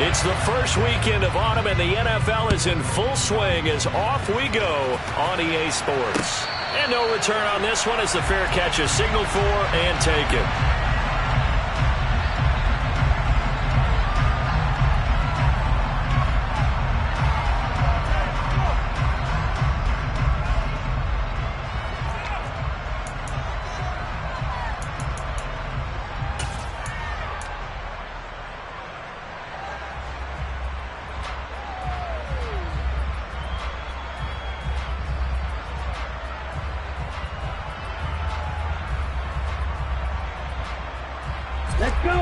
It's the first weekend of autumn, and the NFL is in full swing as off we go on EA Sports. And no return on this one as the fair catch is signaled for and taken. Let's go!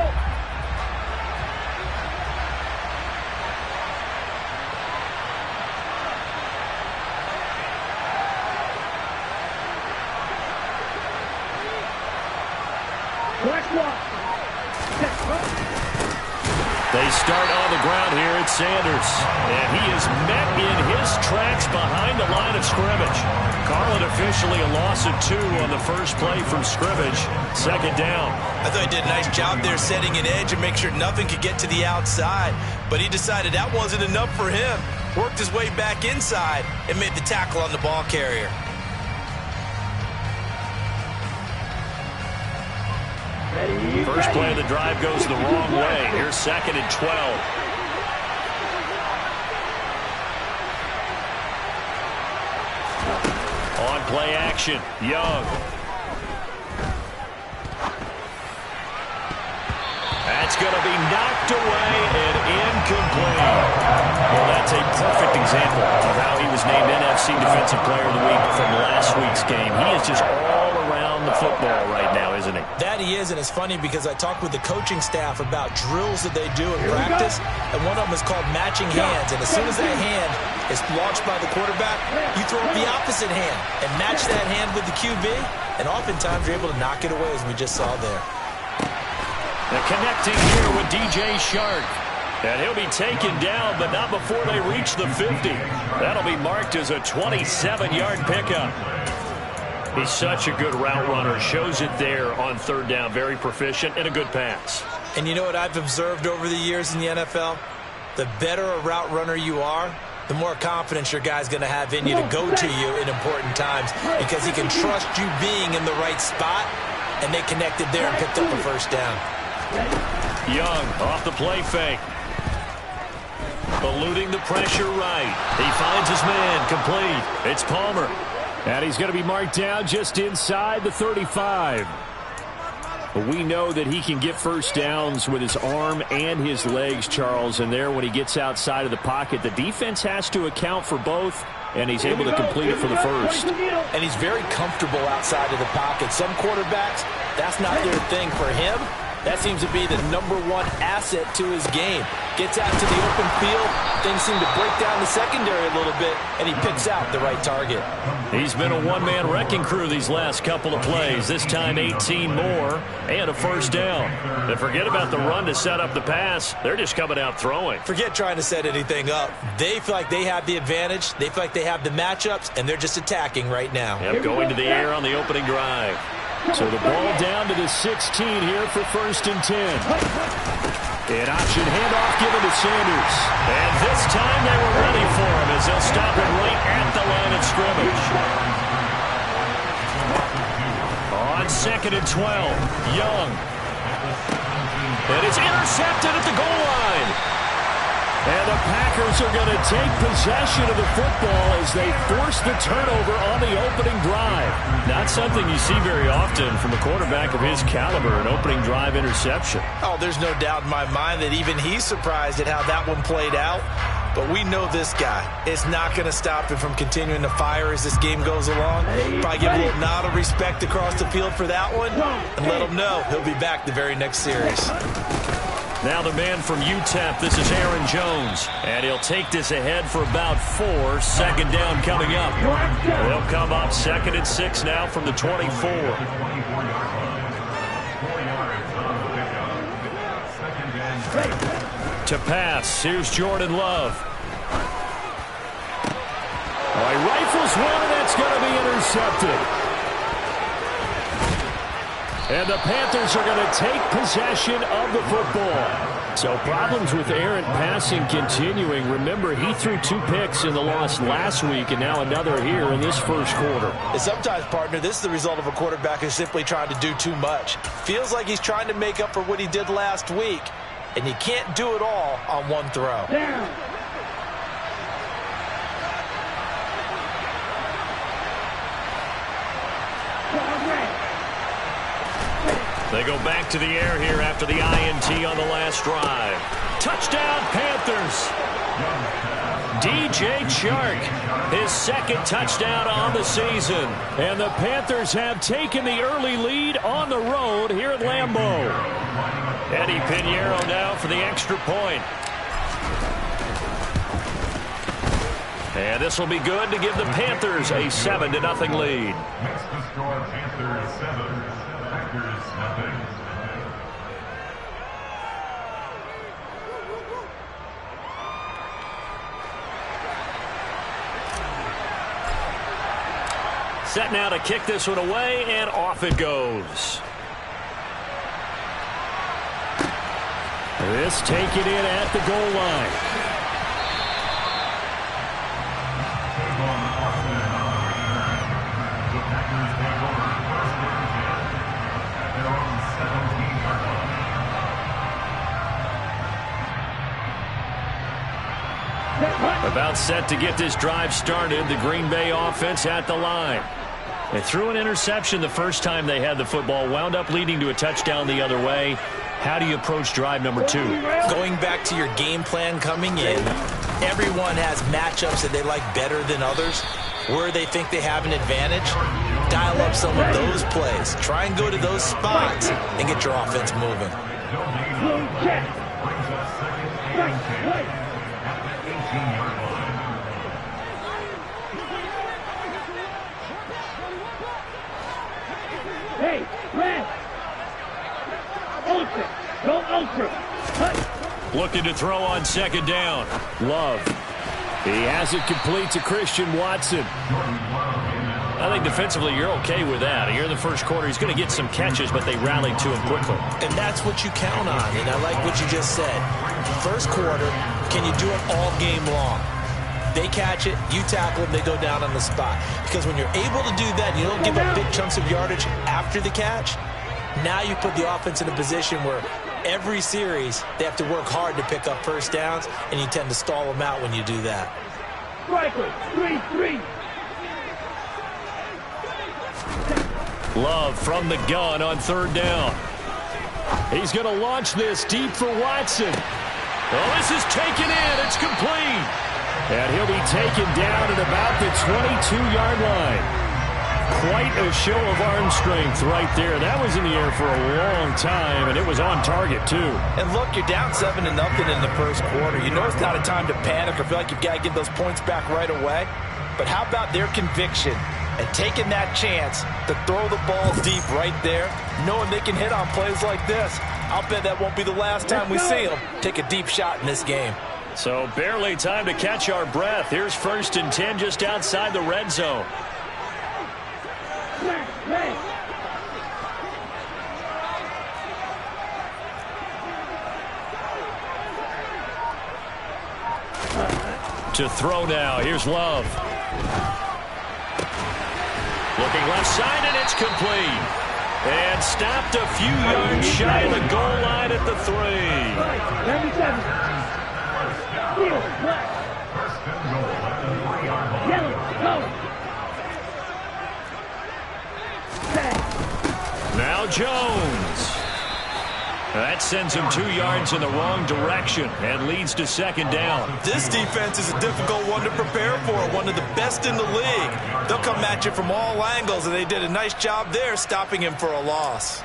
They start on the ground here at Sanders. And he is met in his tracks behind the line of scrimmage. Carlin officially a loss of 2 on the first play from scrimmage. Second down. I thought he did a nice job there setting an edge and make sure nothing could get to the outside. But he decided that wasn't enough for him. Worked his way back inside and made the tackle on the ball carrier. First play of the drive goes the wrong way. Here's 2nd and 12. On play action, Young. That's going to be knocked away and incomplete. Well, that's a perfect example of how he was named NFC Defensive Player of the Week from last week's game. He is just all around the football right now, isn't he? That he is, and it's funny because I talked with the coaching staff about drills that they do in practice, and one of them is called matching hands. And as soon as that hand is launched by the quarterback, you throw up the opposite hand and match that hand with the QB, and oftentimes you're able to knock it away, as we just saw there. They're connecting here with DJ Shark. And he'll be taken down, but not before they reach the 50. That'll be marked as a 27-yard pickup. He's such a good route runner. Shows it there on 3rd down. Very proficient and a good pass. And you know what I've observed over the years in the NFL? The better a route runner you are, the more confidence your guy's going to have in you to go to you in important times because he can trust you being in the right spot, and they connected there and picked up a first down. Young off the play fake. Eluding the pressure right. He finds his man complete. It's Palmer. And he's going to be marked down just inside the 35. But we know that he can get first downs with his arm and his legs, Charles. And there, when he gets outside of the pocket, the defense has to account for both, and he's able to complete it for the first. And he's very comfortable outside of the pocket. Some quarterbacks, that's not their thing. For him, that seems to be the #1 asset to his game. Gets out to the open field. Things seem to break down the secondary a little bit, and he picks out the right target. He's been a one-man wrecking crew these last couple of plays. This time 18 more and a first down. And forget about the run to set up the pass. They're just coming out throwing. Forget trying to set anything up. They feel like they have the advantage. They feel like they have the matchups, and they're just attacking right now. Yep, going to the air on the opening drive. So the ball down to the 16 here for 1st and 10. An option handoff given to Sanders. And this time they were ready for him as they'll stop it right at the line of scrimmage. On 2nd and 12, Young. And it's intercepted at the goal line. And the Packers are going to take possession of the football as they force the turnover on the opening drive. Not something you see very often from a quarterback of his caliber, an opening drive interception. Oh, there's no doubt in my mind that even he's surprised at how that one played out. But we know this guy is not going to stop him from continuing to fire as this game goes along. Probably give a little nod of respect across the field for that one and let him know he'll be back the very next series. Now the man from UTEP, this is Aaron Jones. And he'll take this ahead for about 4. 2nd down coming up. They'll come up 2nd and 6 now from the 24. To pass, here's Jordan Love. Oh, he rifles one, and that's going to be intercepted. And the Panthers are going to take possession of the football. So problems with errant passing continuing. Remember, he threw 2 picks in the loss last week and now another here in this first quarter. And sometimes, partner, this is the result of a quarterback who's simply trying to do too much. Feels like he's trying to make up for what he did last week, and you can't do it all on one throw. Down. They go back to the air here after the INT on the last drive. Touchdown, Panthers. DJ Chark, his second touchdown on the season. And the Panthers have taken the early lead on the road here at Lambeau. Eddie Pinheiro now for the extra point. And this will be good to give the Panthers a 7-0 lead. Next to score, Panthers 7, Packers nothing. Set now to kick this one away, and off it goes. This taken in at the goal line. About set to get this drive started. The Green Bay offense at the line. They threw an interception the first time they had the football, wound up leading to a touchdown the other way. How do you approach drive number 2? Going back to your game plan coming in, everyone has matchups that they like better than others. Where they think they have an advantage, dial up some of those plays. Try and go to those spots and get your offense moving. Hey, red. Ultra. Go ultra. Looking to throw on second down. Love. He has it complete to Christian Watson. I think defensively you're okay with that. Here in the first quarter, he's going to get some catches, but they rallied to him quickly. And that's what you count on, and I like what you just said. First quarter, can you do it all game long? They catch it, you tackle them, they go down on the spot. Because when you're able to do that, you don't give up big chunks of yardage after the catch. Now you put the offense in a position where every series they have to work hard to pick up first downs, and you tend to stall them out when you do that. Striker, 3-3. Love from the gun on third down. He's going to launch this deep for Watson. Oh, this is taken in. It's complete. And he'll be taken down at about the 22-yard line. Quite a show of arm strength right there. That was in the air for a long time, and it was on target, too. And look, you're down 7-0 in the first quarter. You know it's not a time to panic or feel like you've got to get those points back right away. But how about their conviction and taking that chance to throw the ball deep right there, knowing they can hit on plays like this? I'll bet that won't be the last time we see them take a deep shot in this game. So barely time to catch our breath. Here's 1st and 10 just outside the red zone. To throw now. Here's Love. Looking left side, and it's complete. And stopped a few yards shy of the goal line at the 3. 97. Now Jones. That sends him 2 yards in the wrong direction and leads to second down. This defense is a difficult one to prepare for, one of the best in the league. They'll come at you from all angles, and they did a nice job there stopping him for a loss.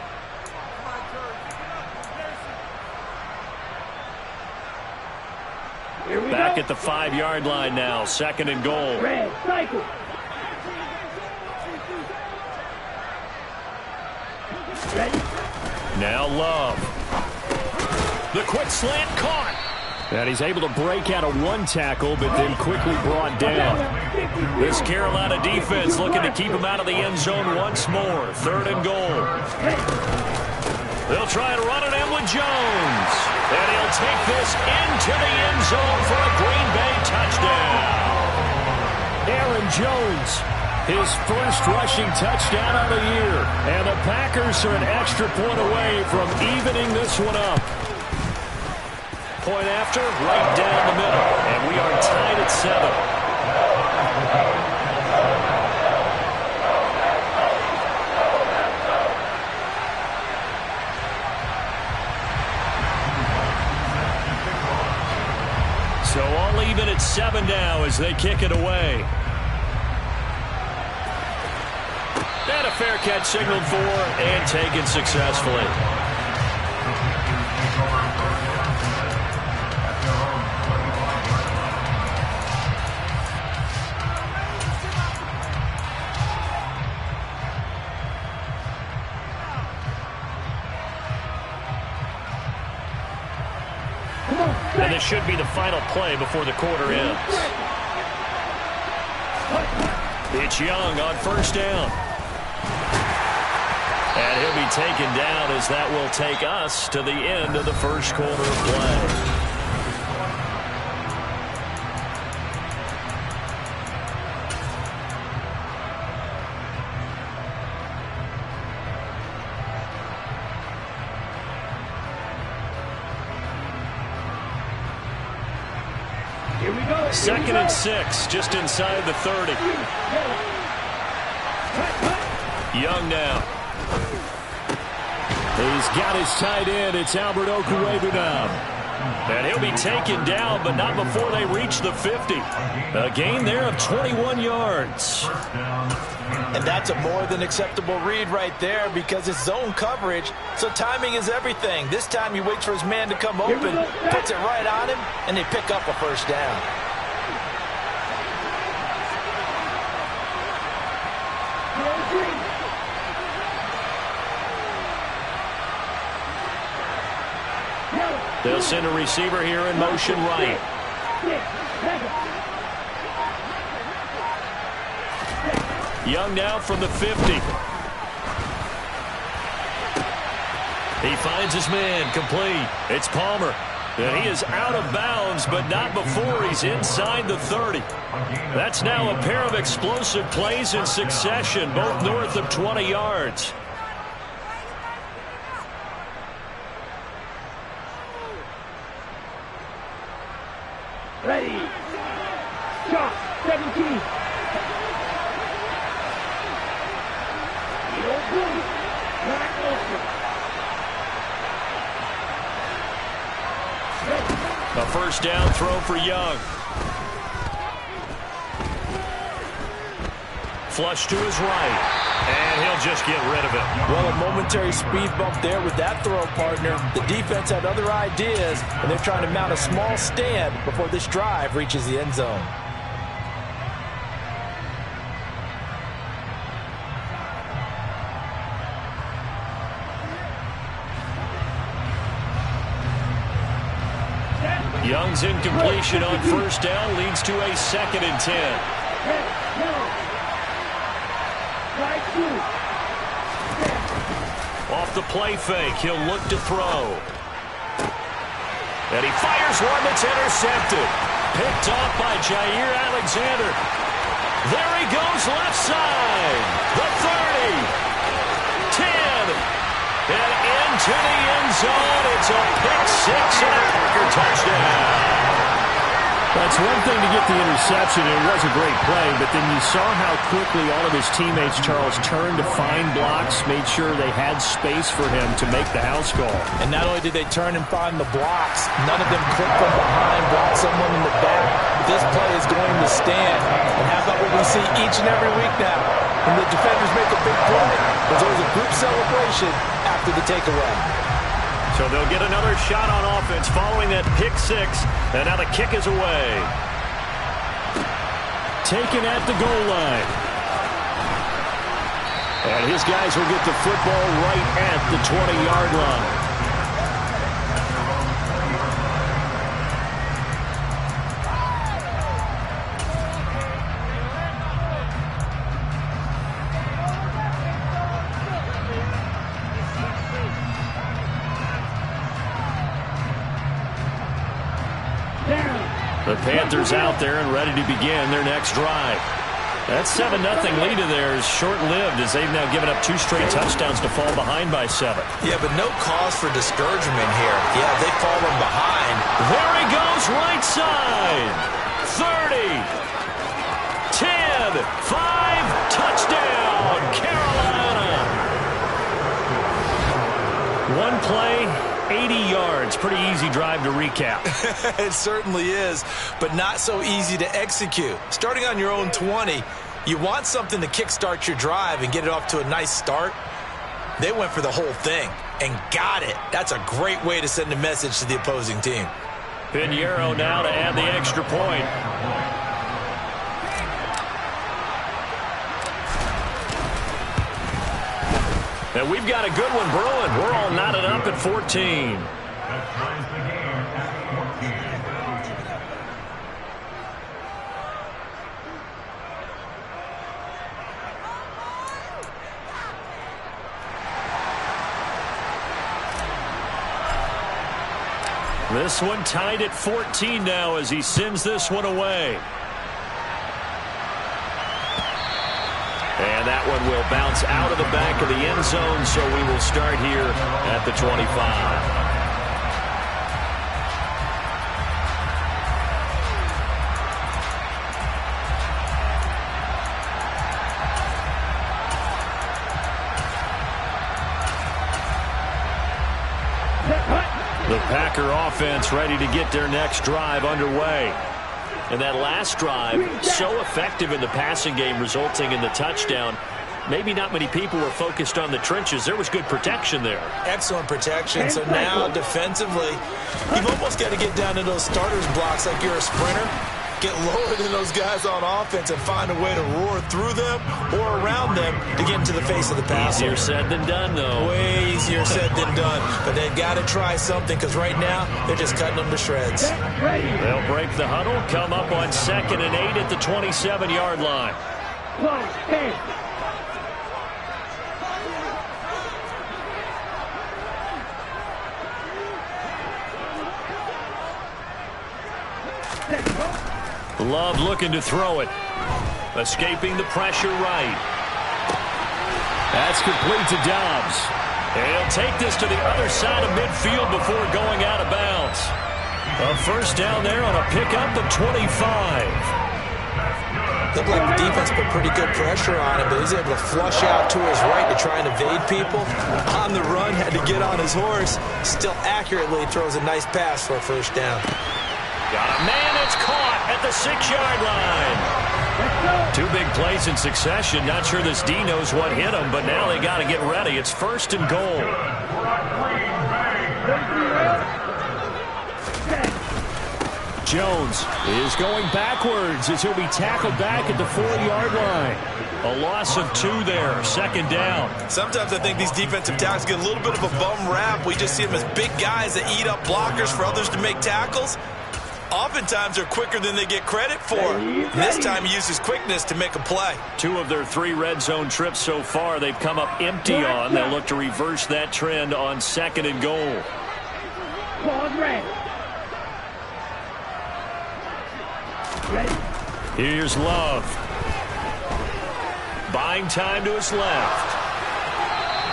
Back at the 5-yard line now, 2nd and goal. Red, cycle. Ready? Now Love. The quick slant caught. And he's able to break out of one tackle, but then quickly brought down. This Carolina defense looking to keep him out of the end zone once more. 3rd and goal. They'll try and run it in with Jones. And he'll take this into the end zone for a Green Bay touchdown. Aaron Jones, his first rushing touchdown of the year. And the Packers are an extra point away from evening this one up. Point after, right down the middle. And we are tied at 7. So all even at 7 now as they kick it away. And a fair catch signaled for and taken successfully. And this should be the final play before the quarter ends. It's Young on first down. And he'll be taken down as that will take us to the end of the first quarter of play. Here we go. Second and 6, just inside the 30. Young now. He's got his tight end. It's Albert Okwuebu now. And he'll be taken down, but not before they reach the 50. A gain there of 21 yards. And that's a more than acceptable read right there because it's zone coverage, so timing is everything. This time he waits for his man to come open, puts it right on him, and they pick up a first down. They'll send a receiver here in motion right. Young now from the 50. He finds his man complete. It's Palmer. And he is out of bounds, but not before he's inside the 30. That's now a pair of explosive plays in succession, both north of 20 yards. Ready. Shot. 17. A first down throw for Young. Flush to his right. And he'll just get rid of it. Well, a momentary speed bump there with that throw, partner. The defense had other ideas, and they're trying to mount a small stand before this drive reaches the end zone. Young's incompletion on first down leads to a 2nd and 10. Off the play fake, he'll look to throw. And he fires one that's intercepted. Picked off by Jair Alexander. There he goes left side. The 30. 10. And into the end zone. It's a pick six and a Packer touchdown. That's one thing to get the interception. It was a great play, but then you saw how quickly all of his teammates, Charles, turned to find blocks, made sure they had space for him to make the house call. And not only did they turn and find the blocks, none of them clipped from behind, blocked someone in the back. This play is going to stand. And how about what we see each and every week now? When the defenders make a big play, there's always a group celebration after the takeaway. So they'll get another shot on offense following that pick six, and now the kick is away. Taken at the goal line. And his guys will get the football right at the 20-yard line. Panthers out there and ready to begin their next drive. That 7-0 lead of theirs short-lived as they've now given up 2 straight touchdowns to fall behind by 7. Yeah, but no cause for discouragement here. Yeah, they fallen behind. There he goes, right side. 30, 10, 5, touchdown, Carolina. One play, 80 yards. Pretty easy drive to recap. It certainly is, but not so easy to execute. Starting on your own 20, you want something to kickstart your drive and get it off to a nice start. They went for the whole thing and got it. That's a great way to send a message to the opposing team. Pinheiro now to add the extra point. And we've got a good one brewing. We're all knotted up at 14. That ties the game at 14. This one tied at 14 now as he sends this one away. And that one will bounce out of the back of the end zone, so we will start here at the 25. The Packer offense ready to get their next drive underway. And that last drive, so effective in the passing game, resulting in the touchdown. Maybe not many people were focused on the trenches. There was good protection there. Excellent protection. So now, defensively, you've almost got to get down to those starters blocks like you're a sprinter. Get lower than those guys on offense and find a way to roar through them or around them to get into the face of the passer. Easier said than done, though. Way easier said than done. But they've got to try something because right now they're just cutting them to shreds. They'll break the huddle, come up on 2nd and 8 at the 27-yard line. Love looking to throw it. Escaping the pressure right. That's complete to Dobbs. And he'll take this to the other side of midfield before going out of bounds. A first down there on a pickup of 25. Looked like the defense put pretty good pressure on him, but he's able to flush out to his right to try and evade people. On the run, had to get on his horse. Still accurately throws a nice pass for a first down. Got a man that's caught at the 6-yard line. 2 big plays in succession. Not sure this D knows what hit him, but now they got to get ready. It's 1st and goal. Jones is going backwards as he'll be tackled back at the 4-yard line. A loss of 2 there, 2nd down. Sometimes I think these defensive tackles get a little bit of a bum rap. We just see them as big guys that eat up blockers for others to make tackles. Oftentimes they're quicker than they get credit for. And this time he uses quickness to make a play. 2 of their 3 red zone trips so far they've come up empty on. They'll look to reverse that trend on 2nd and goal. Here's Love. Buying time to his left.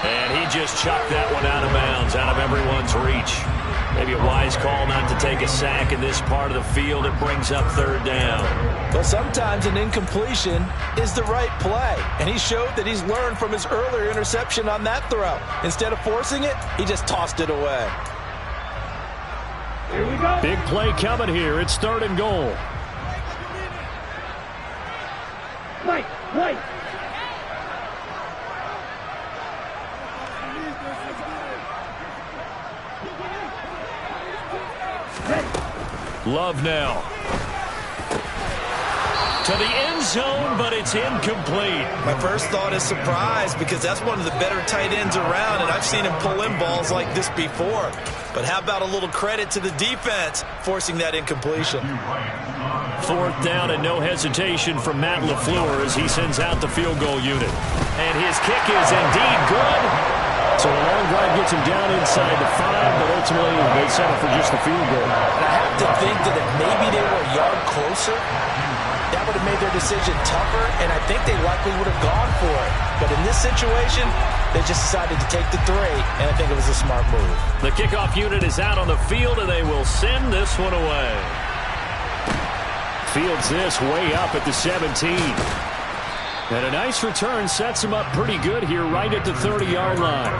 And he just chucked that one out of bounds, out of everyone's reach. Maybe a wise call not to take a sack in this part of the field. It brings up 3rd down. Well, sometimes an incompletion is the right play. And he showed that he's learned from his earlier interception on that throw. Instead of forcing it, he just tossed it away. Here we go. Big play coming here. It's 3rd and goal. White. Love now. To the end zone, but it's incomplete. My first thought is surprise because that's one of the better tight ends around, and I've seen him pull in balls like this before. But how about a little credit to the defense forcing that incompletion? 4th down and no hesitation from Matt LaFleur as he sends out the field goal unit. And his kick is indeed good. So a long drive gets him down inside the 5, but ultimately they settle for just the field goal. And I have to think that if maybe they were a yard closer, that would have made their decision tougher, and I think they likely would have gone for it. But in this situation, they just decided to take the 3, and I think it was a smart move. The kickoff unit is out on the field, and they will send this one away. Fields this way up at the 17. And a nice return sets him up pretty good here right at the 30-yard line.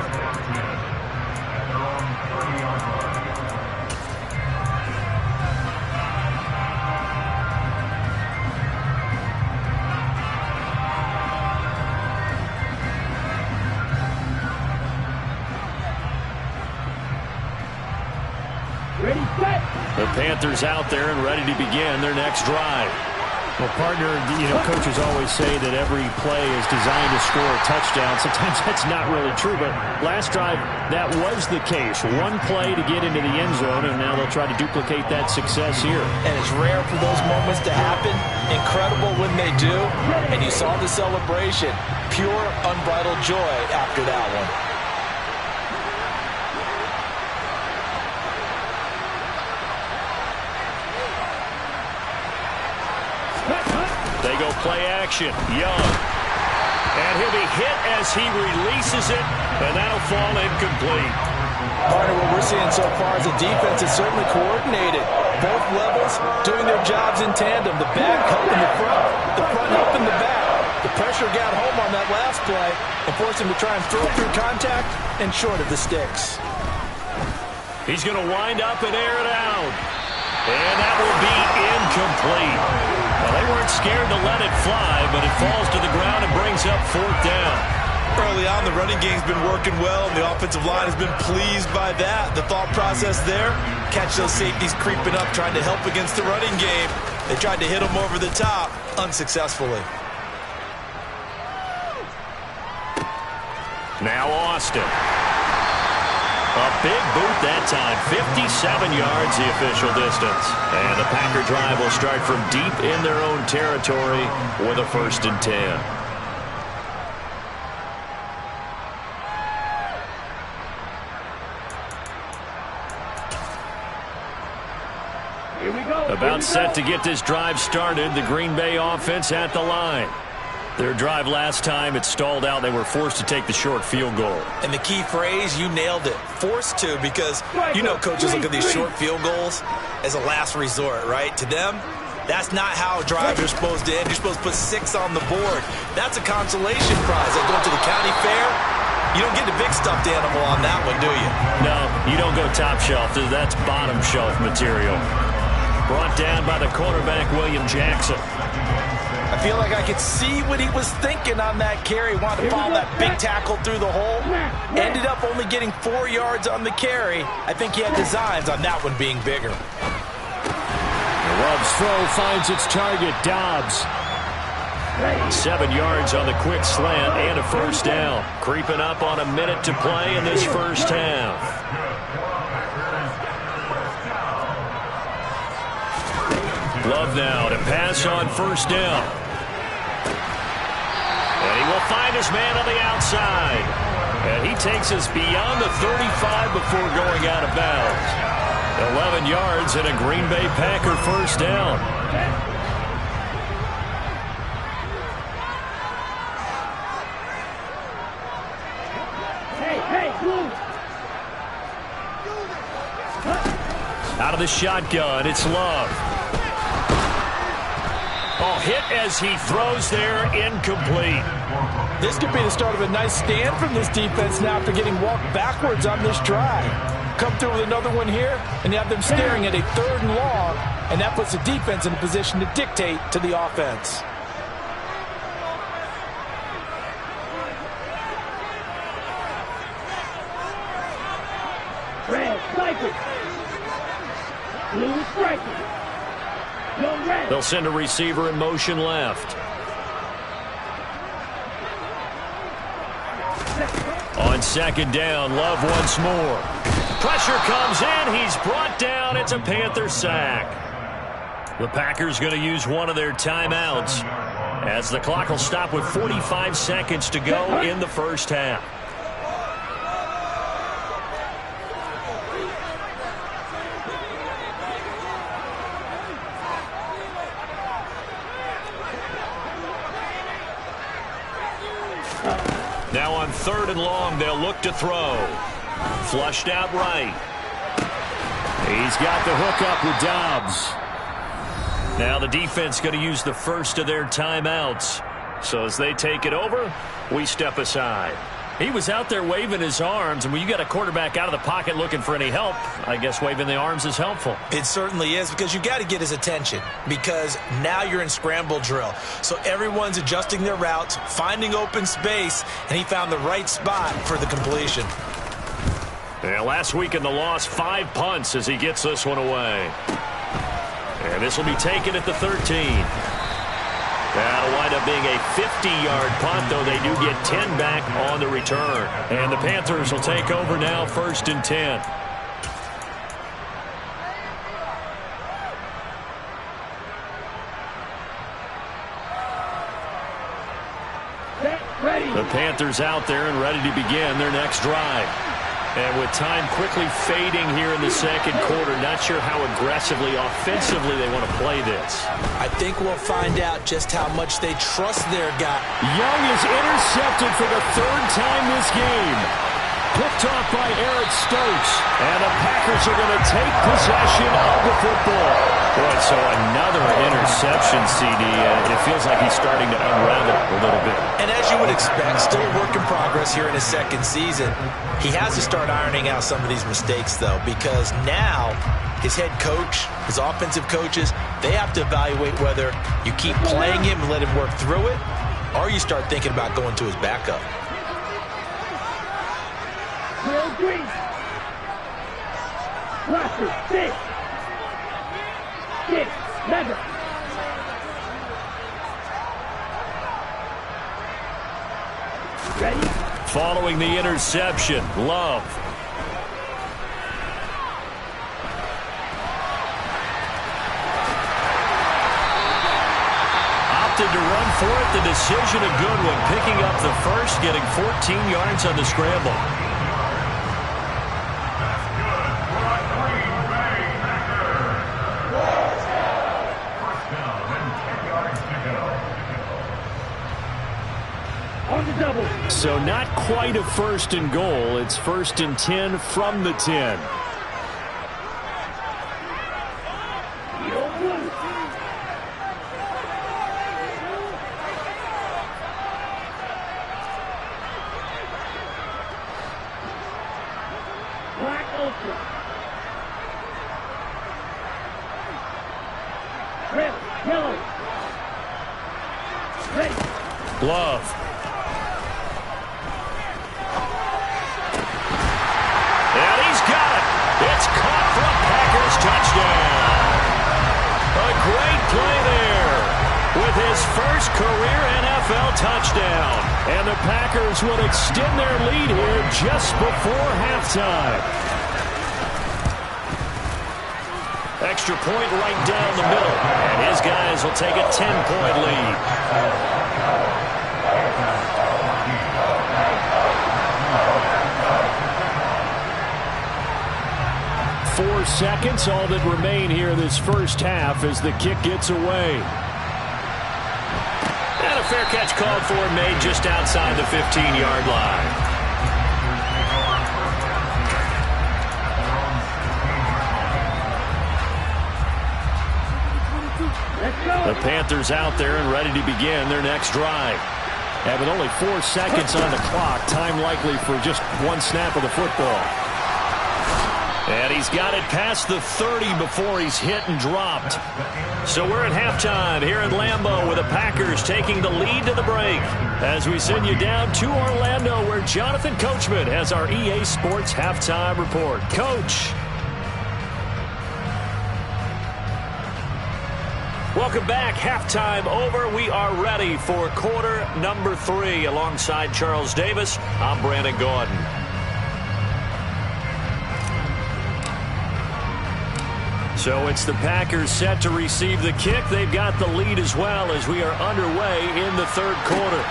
The Panthers out there and ready to begin their next drive. Well, partner, coaches always say that every play is designed to score a touchdown. Sometimes that's not really true, but last drive, that was the case. One play to get into the end zone, and now they'll try to duplicate that success here. And it's rare for those moments to happen. Incredible when they do. And you saw the celebration. Pure, unbridled joy after that one. They go play action. Young. And he'll be hit as he releases it, and that'll fall incomplete. Partner, what we're seeing so far is the defense is certainly coordinated. Both levels doing their jobs in tandem. The back helping the front helping the back. The pressure got home on that last play and forced him to try and throw through contact and short of the sticks. He's going to wind up and air it out. And that will be incomplete. Well, they weren't scared to let it fly, but it falls to the ground and brings up 4th down. Early on, the running game's been working well, and the offensive line has been pleased by that. The thought process there, catch those safeties creeping up, trying to help against the running game. They tried to hit them over the top, unsuccessfully. Now Austin. A big boot that time, 57 yards the official distance. And the Packer drive will start from deep in their own territory with a 1st and 10. Here we go. About set to get this drive started, the Green Bay offense at the line. Their drive last time, it stalled out. They were forced to take the short field goal. And the key phrase, you nailed it. Forced to, because coaches look at these short field goals as a last resort, right? To them, that's not how drives are supposed to end. You're supposed to put 6 on the board. That's a consolation prize. Like going to the county fair, you don't get the big stuffed animal on that one, do you? No, you don't go top shelf. That's bottom shelf material. Brought down by the quarterback, William Jackson. I feel like I could see what he was thinking on that carry. Wanted to follow that big tackle through the hole. Ended up only getting 4 yards on the carry. I think he had designs on that one being bigger. Love's throw finds its target, Dobbs. 7 yards on the quick slant and a 1st down. Creeping up on a minute to play in this first half. Love now to pass on 1st down. And he will find his man on the outside. And he takes us beyond the 35 before going out of bounds. 11 yards and a Green Bay Packer 1st down. Out of the shotgun, it's Love. Oh, hit as he throws there, incomplete. This could be the start of a nice stand from this defense now after getting walked backwards on this drive. Come through with another one here, and you have them staring at a 3rd and long, and that puts the defense in a position to dictate to the offense. Red, sniper. Blue, striker. Young red. They'll send a receiver in motion left. On 2nd down, Love once more. Pressure comes in. He's brought down. It's a Panther sack. The Packers going to use one of their timeouts as the clock will stop with 45 seconds to go in the first half. Now on 3rd and long, they'll look to throw. Flushed out right. He's got the hook up with Dobbs. Now the defense going to use the first of their timeouts. So as they take it over, we step aside. He was out there waving his arms, and when you got a quarterback out of the pocket looking for any help, I guess waving the arms is helpful. It certainly is, because you got to get his attention, because now you're in scramble drill. So everyone's adjusting their routes, finding open space, and he found the right spot for the completion. Yeah, last week in the loss, 5 punts as he gets this one away. And this will be taken at the 13. That'll wind up being a 50-yard punt, though they do get 10 back on the return. And the Panthers will take over now, 1st and 10. Ready. The Panthers out there and ready to begin their next drive. And with time quickly fading here in the second quarter, not sure how aggressively, offensively they want to play this. I think we'll find out just how much they trust their guy. Young is intercepted for the 3rd time this game. Picked off by Eric Stokes. And the Packers are going to take possession of the football. Boy, so another interception, CD. It feels like he's starting to unravel a little bit. And as you would expect, still a work in progress here in his second season. He has to start ironing out some of these mistakes, though, because now his head coach, his offensive coaches, they have to evaluate whether you keep playing him and let him work through it, or you start thinking about going to his backup. Green. Cluster. 6. 6. 7. Ready. Following the interception, Love. Opted to run for it. The decision a good one. Picking up the first, getting 14 yards on the scramble. So not quite a 1st and goal. It's 1st and 10 from the 10. Black Ultra. Red. Yellow. Ready. Love. It's caught for a Packers touchdown. A great play there with his first career NFL touchdown. And the Packers will extend their lead here just before halftime. Extra point right down the middle. And his guys will take a 10-point lead. 4 seconds, all that remain here this first half as the kick gets away. And a fair catch called for, made just outside the 15-yard line. The Panthers out there and ready to begin their next drive. And with only 4 seconds on the clock, time likely for just one snap of the football. And he's got it past the 30 before he's hit and dropped. So we're at halftime here at Lambeau with the Packers taking the lead to the break. As we send you down to Orlando where Jonathan Coachman has our EA Sports Halftime Report. Coach. Welcome back. Halftime over. We are ready for quarter number 3. Alongside Charles Davis, I'm Brandon Gordon. So it's the Packers set to receive the kick. They've got the lead as well as we are underway in the third quarter.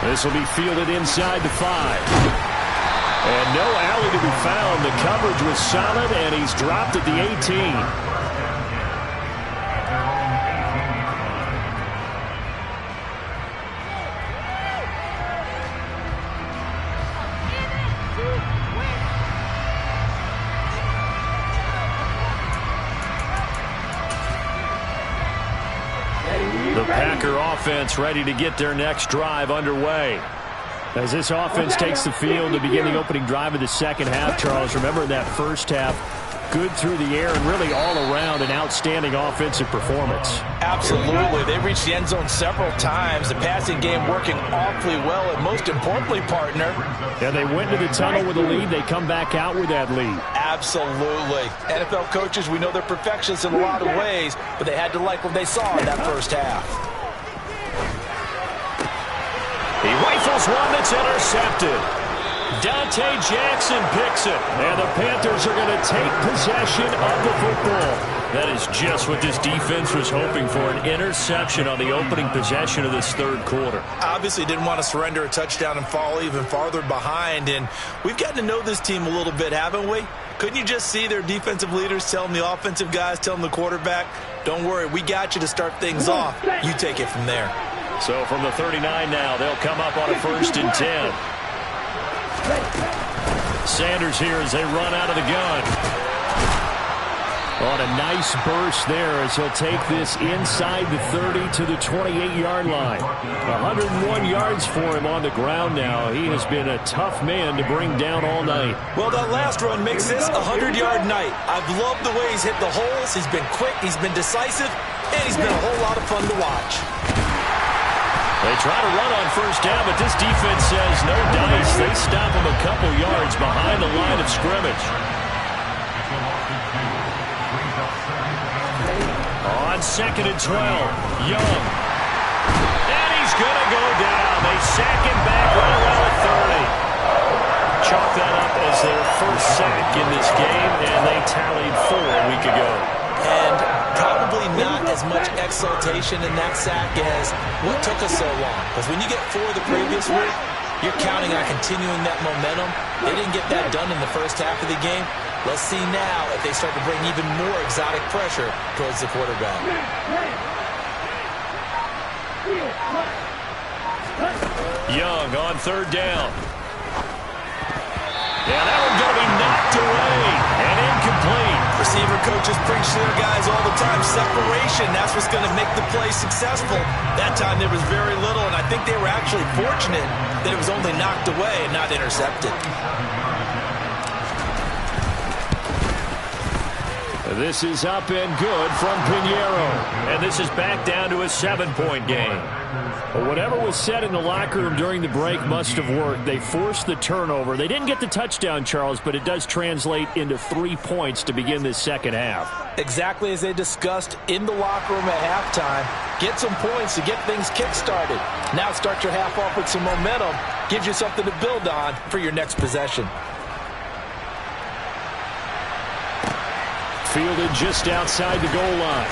This will be fielded inside the 5. And no alley to be found. The coverage was solid, and he's dropped at the 18. Packer offense ready to get their next drive underway. As this offense takes the field to begin the opening drive of the second half, Charles, remember in that first half, good through the air and really all around an outstanding offensive performance. Absolutely. They reached the end zone several times. The passing game working awfully well, and most importantly, partner. Yeah, they went to the tunnel with a lead. They come back out with that lead. Absolutely. NFL coaches, we know they're perfectionists in a lot of ways, but they had to like what they saw in that first half. He rifles one that's intercepted. Dante Jackson picks it, and the Panthers are going to take possession of the football. That is just what this defense was hoping for, an interception on the opening possession of this third quarter. Obviously didn't want to surrender a touchdown and fall even farther behind, and we've gotten to know this team a little bit, haven't we? Couldn't you just see their defensive leaders telling the offensive guys, telling the quarterback, don't worry, we got you to start things off. You take it from there. So from the 39 now, they'll come up on a 1st and 10. Sanders here as they run out of the gun. On a nice burst there as he'll take this inside the 30 to the 28-yard line. 101 yards for him on the ground now. He has been a tough man to bring down all night. Well, that last run makes this a 100-yard night. I've loved the way he's hit the holes. He's been quick, he's been decisive, and he's been a whole lot of fun to watch. They try to run on first down, but this defense says no dice. They stop him a couple yards behind the line of scrimmage. On 2nd and 12, Young. And he's going to go down. They sack him back right around the 30. Chalk that up as their first sack in this game, and they tallied 4 a week ago. And probably not as much exultation in that sack as what took us so long. Because when you get 4 the previous week, you're counting on continuing that momentum. They didn't get that done in the first half of the game. Let's see now if they start to bring even more exotic pressure towards the quarterback. Young on 3rd down. Yeah, that one's going to be knocked away and incomplete. Receiver coaches preach to their guys all the time. Separation, that's what's going to make the play successful. That time there was very little, and I think they were actually fortunate that it was only knocked away and not intercepted. This is up and good from Pinheiro. And this is back down to a 7-point game. Well, whatever was said in the locker room during the break must have worked. They forced the turnover. They didn't get the touchdown, Charles, but it does translate into 3 points to begin this second half. Exactly as they discussed in the locker room at halftime. Get some points to get things kick-started. Now start your half off with some momentum. Gives you something to build on for your next possession. Fielded just outside the goal line.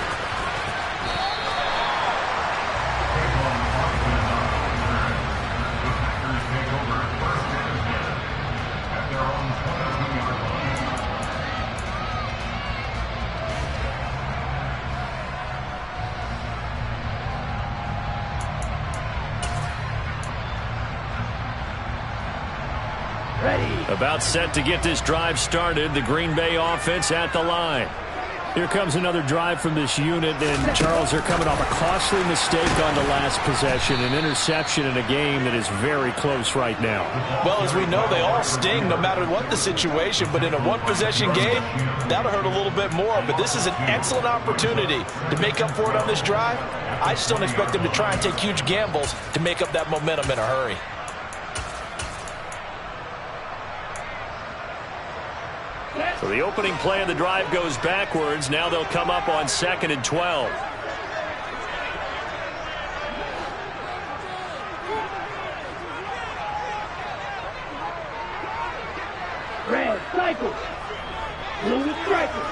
About set to get this drive started. The Green Bay offense at the line. Here comes another drive from this unit, and Charles, they're coming off a costly mistake on the last possession, an interception in a game that is very close right now. Well, as we know, they all sting no matter what the situation, but in a one-possession game, that'll hurt a little bit more, but this is an excellent opportunity to make up for it on this drive. I just don't expect them to try and take huge gambles to make up that momentum in a hurry. So the opening play of the drive goes backwards. Now they'll come up on 2nd and 12. Red, cycle. Blue, striker.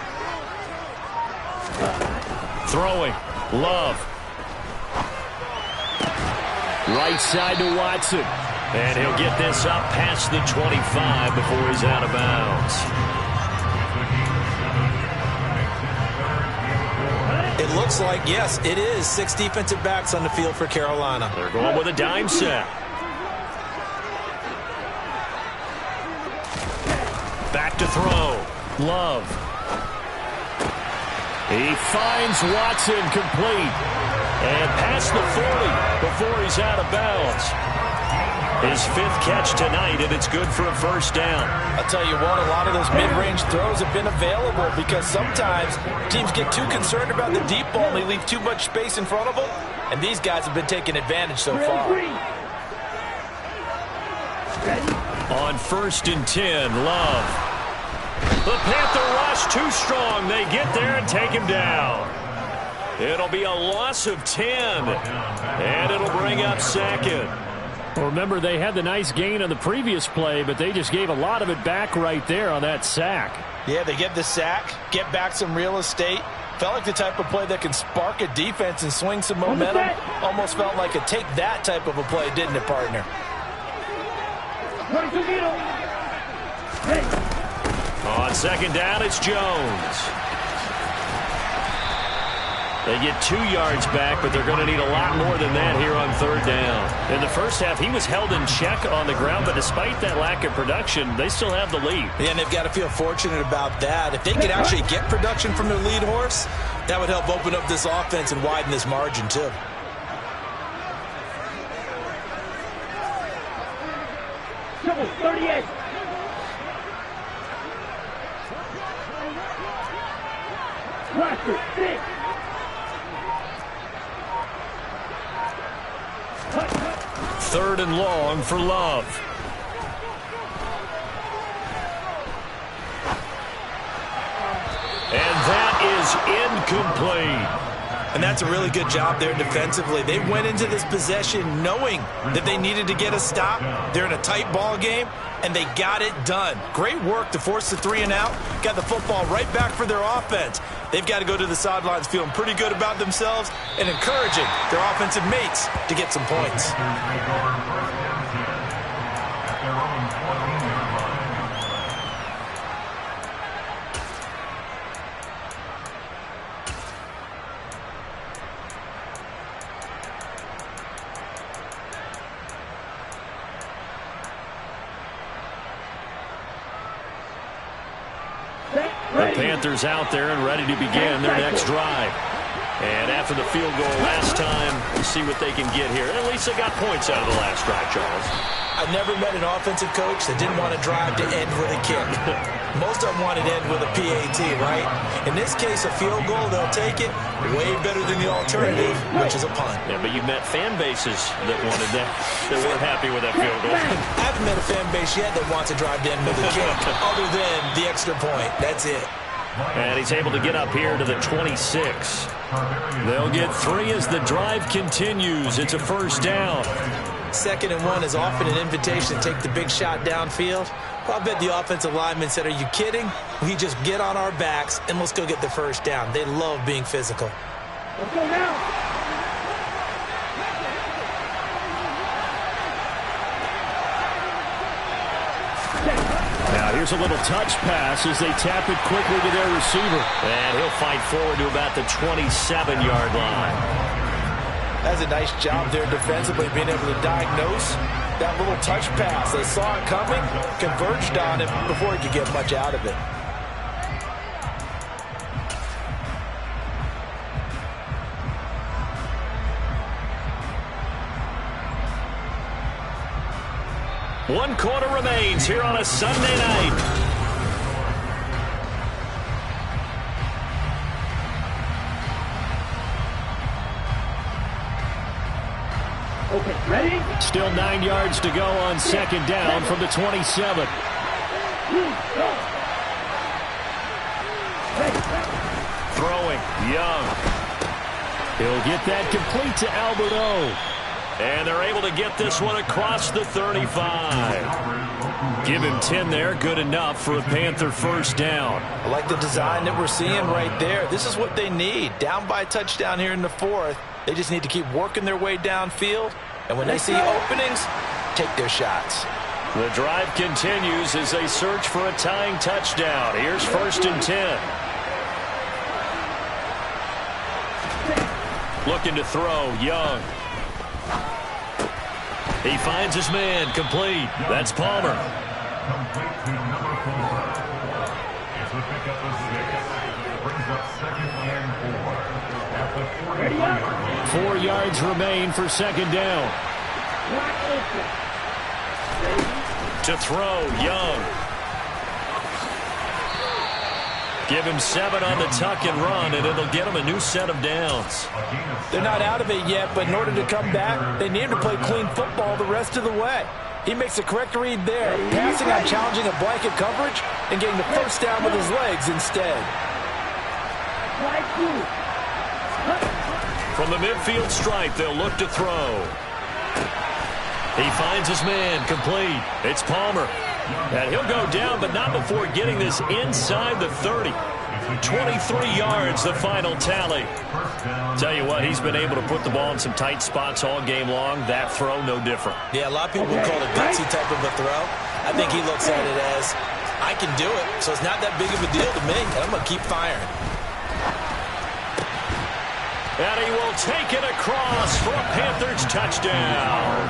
Throwing. Love. Right side to Watson. And he'll get this up past the 25 before he's out of bounds. It looks like, yes, it is 6 defensive backs on the field for Carolina. They're going with a dime set. Back to throw. Love. He finds Watson complete. And past the 40 before he's out of bounds. His 5th catch tonight, and it's good for a first down. I'll tell you what, a lot of those mid-range throws have been available because sometimes teams get too concerned about the deep ball and they leave too much space in front of them, and these guys have been taking advantage so far. On 1st and 10, Love. The Panther rush too strong. They get there and take him down. It'll be a loss of 10, and it'll bring up 2nd. Well, remember, they had the nice gain on the previous play, but they just gave a lot of it back right there on that sack. Yeah, they get the sack, get back some real estate. Felt like the type of play that can spark a defense and swing some momentum. Almost felt like a take that type of a play, didn't it, partner? On 2nd down, it's Jones. They get 2 yards back, but they're going to need a lot more than that here on 3rd down. In the first half, he was held in check on the ground, but despite that lack of production, they still have the lead. Yeah, and they've got to feel fortunate about that. If they could actually get production from their lead horse, that would help open up this offense and widen this margin, too. Double 38. Roster 6. 3rd and long for Love. And that is incomplete. And that's a really good job there defensively. They went into this possession knowing that they needed to get a stop. They're in a tight ball game, and they got it done. Great work to force the 3 and out. Got the football right back for their offense. They've got to go to the sidelines feeling pretty good about themselves and encouraging their offensive mates to get some points. The Panthers out there and ready to begin their next drive. And after the field goal last time, we'll see what they can get here. At least they got points out of the last drive, Charles. I've never met an offensive coach that didn't want to drive to end with a kick. Most of them want it to end with a PAT, right? In this case, a field goal, they'll take it. Way better than the alternative, which is a punt. Yeah, but you've met fan bases that wanted that, that weren't happy with that field goal. I haven't met a fan base yet that wants to drive to end with a kick, other than the extra point. That's it. And he's able to get up here to the 26. They'll get 3 as the drive continues. It's a first down. 2nd and 1 is often an invitation to take the big shot downfield. Well, I bet the offensive lineman said, are you kidding? We just get on our backs and let's go get the first down. They love being physical. Let's go now. Now here's a little touch pass as they tap it quickly to their receiver. And he'll fight forward to about the 27-yard line. That's a nice job there defensively, being able to diagnose that little touch pass. They saw it coming, converged on him before he could get much out of it. One quarter remains here on a Sunday night. Okay, ready? Still 9 yards to go on 2nd down from the 27. Throwing, Young. He'll get that complete to Alberto. And they're able to get this one across the 35. Give him 10 there, good enough for a Panther first down. I like the design that we're seeing right there. This is what they need. Down by a touchdown here in the 4th. They just need to keep working their way downfield. And when they see openings, take their shots. The drive continues as they search for a tying touchdown. Here's 1st and 10. Looking to throw, Young. He finds his man, complete. That's Palmer. Complete to number 4. It's the pickup of 6. brings up 2nd and 4 at the 43-yard line. 4 yards remain for 2nd down. To throw, Young. Give him 7 on the tuck and run, and it'll get him a new set of downs. They're not out of it yet, but in order to come back, they need him to play clean football the rest of the way. He makes a correct read there, passing on challenging a blanket coverage and getting the first down with his legs instead. From the midfield stripe, they'll look to throw. He finds his man, complete. It's Palmer. And he'll go down, but not before getting this inside the 30. 23 yards, the final tally. Tell you what, he's been able to put the ball in some tight spots all game long. That throw, no different. Yeah, a lot of people would call it a bitsy type of a throw. I think he looks at it as, I can do it, so it's not that big of a deal to me, and I'm going to keep firing. And he will take it across for a Panthers touchdown.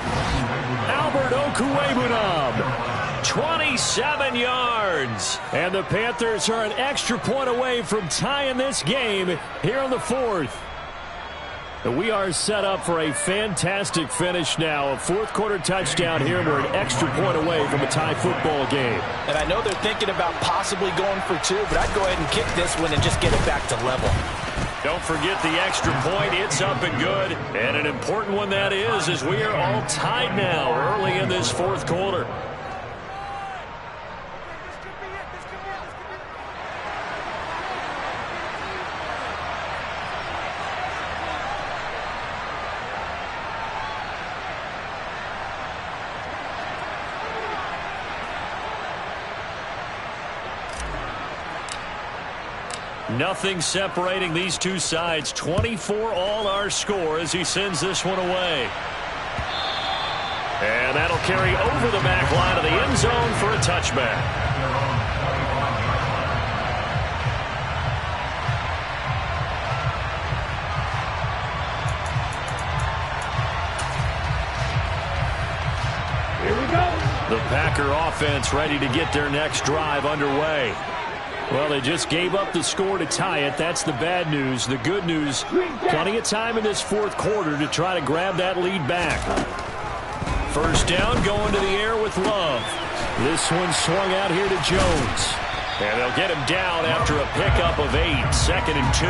Albert Okwuegbunam. 27 yards. And the Panthers are an extra point away from tying this game here in the 4th. We are set up for a fantastic finish now. A 4th quarter touchdown here. We're an extra point away from a tie football game. And I know they're thinking about possibly going for 2, but I'd go ahead and kick this one and just get it back to level. Don't forget the extra point. It's up and good. And an important one that is, as we are all tied now early in this 4th quarter. Nothing separating these two sides. 24 all our score as he sends this one away. And that'll carry over the back line of the end zone for a touchback. Here we go. The Packer offense ready to get their next drive underway. Well, they just gave up the score to tie it. That's the bad news. The good news, plenty of time in this 4th quarter to try to grab that lead back. First down, going to the air with Love. This one swung out here to Jones. And they'll get him down after a pickup of 8, 2nd and 2.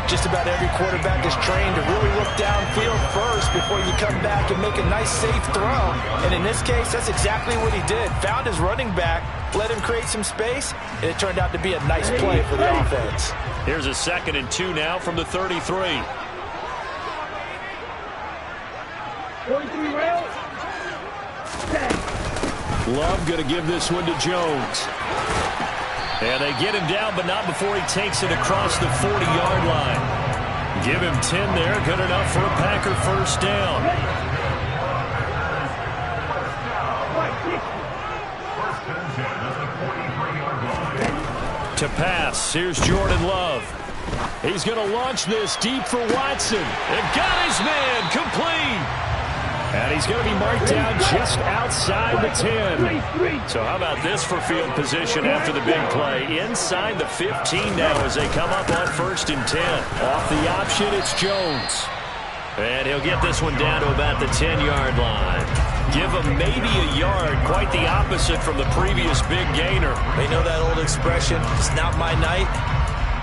Just about every quarterback is trained to really look downfield first before you come back and make a nice, safe throw. And in this case, that's exactly what he did. Found his running back, let him create some space, and it turned out to be a nice play for the offense. Here's a 2nd and 2 now from the 33. 43 rails. Love going to give this one to Jones. And they get him down, but not before he takes it across the 40-yard line. Give him 10 there. Good enough for a Packer first down. To pass, here's Jordan Love. He's going to launch this deep for Watson. And got his man complete. And he's going to be marked down just outside the 10. So how about this for field position after the big play? Inside the 15 now as they come up on 1st and 10. Off the option, it's Jones. And he'll get this one down to about the 10-yard line. Give him maybe a yard, quite the opposite from the previous big gainer. They know that old expression, it's not my night.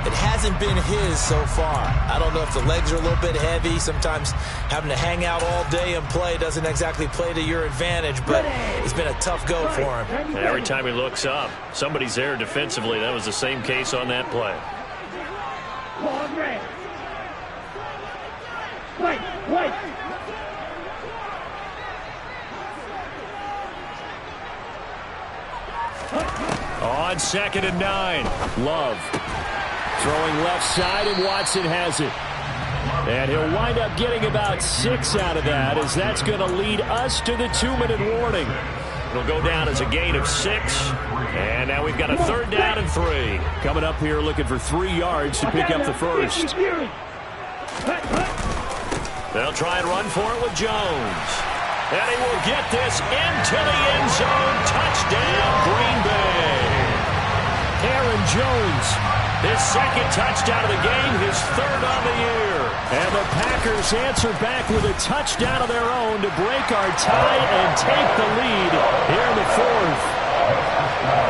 It hasn't been his so far. I don't know if the legs are a little bit heavy. Sometimes having to hang out all day and play doesn't exactly play to your advantage, but it's been a tough go for him. And every time he looks up, somebody's there defensively. That was the same case on that play. Long red. White. On 2nd and 9, Love. Throwing left side, and Watson has it. And he'll wind up getting about 6 out of that, as that's going to lead us to the 2-minute warning. It'll go down as a gain of 6. And now we've got a 3rd down and 3. Coming up here looking for 3 yards to pick up the first. They'll try and run for it with Jones. And he will get this into the end zone. Touchdown, Green Bay. Aaron Jones His second touchdown of the game, his third on the year. And the Packers answer back with a touchdown of their own to break our tie and take the lead here in the fourth.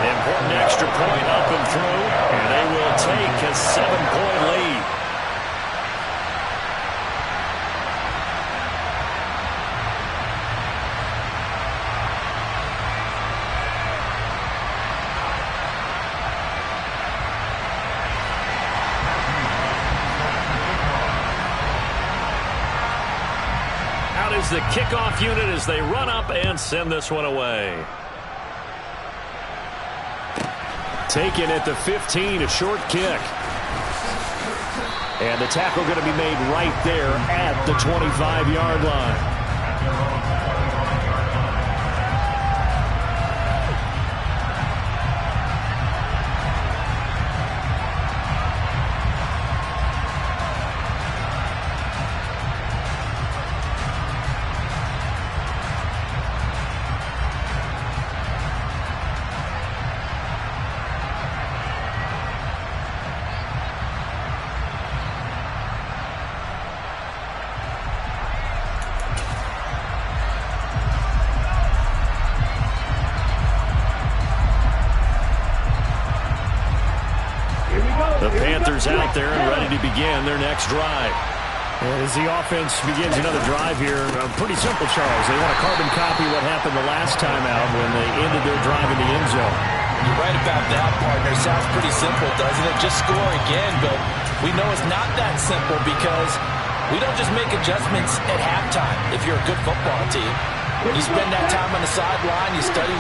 Important extra point up and through, and they will take a 7-point lead. Out is the kickoff unit as they run up and send this one away. Taken at the 15, a short kick. And the tackle going to be made right there at the 25-yard line. The Panthers out there and ready to begin their next drive. And as the offense begins another drive here, pretty simple, Charles. They want to carbon copy what happened the last time out when they ended their drive in the end zone. You're right about that, partner. Sounds pretty simple, doesn't it? Just score again, but we know it's not that simple because we don't just make adjustments at halftime if you're a good football team. You spend that time on the sideline, you study